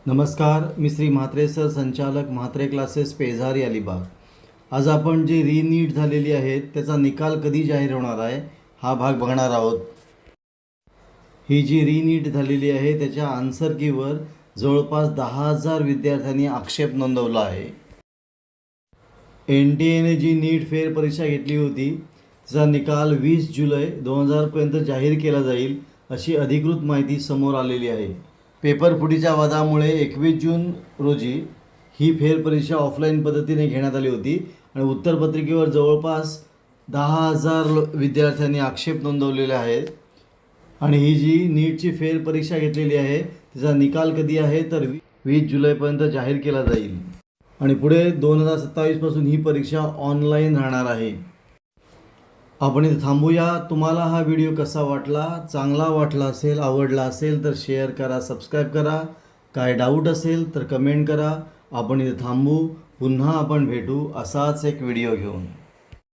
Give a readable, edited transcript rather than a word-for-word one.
नमस्कार, मी श्री म्हात्रे सर, संचालक म्हात्रे क्लासेस, पेझारी, अलिबाग. आज आपण जे रीनीट झालेली आहेत त्याचा निकाल कधी जाहीर होणार आहे हा भाग बघणार आहोत. ही जी रीनीट झालेली आहे त्याच्या आन्सर कीवर जवळपास 10,000 विद्यार्थ्यांनी आक्षेप नोंदवला आहे. NTA ने जी नीट फेर परीक्षा घेतली होती त्याचा निकाल 20 जुलै 2000पर्यंत जाहीर केला जाईल अशी अधिकृत माहिती समोर आलेली आहे. पेपरफुटीच्या वादामुळे 21 जून रोजी ही फेरपरीक्षा ऑफलाईन पद्धतीने घेण्यात आली होती आणि उत्तरपत्रिकेवर जवळपास 10,000 विद्यार्थ्यांनी आक्षेप नोंदवलेले आहेत. आणि ही जी नीटची फेरपरीक्षा घेतलेली आहे तिचा निकाल कधी आहे तर 20 जुलैपर्यंत जाहीर केला जाईल आणि पुढे 2027 पासून ही परीक्षा ऑनलाईन राहणार आहे. आपण इथे थांबूया. तुम्हाला हा व्हिडिओ कसा वाटला? चांगला वाटला असेल, आवडला असेल तर शेअर करा, सबस्क्राईब करा. काय डाऊट असेल तर कमेंट करा. आपण इथे थांबू. पुन्हा आपण भेटू असाच एक व्हिडिओ घेऊन.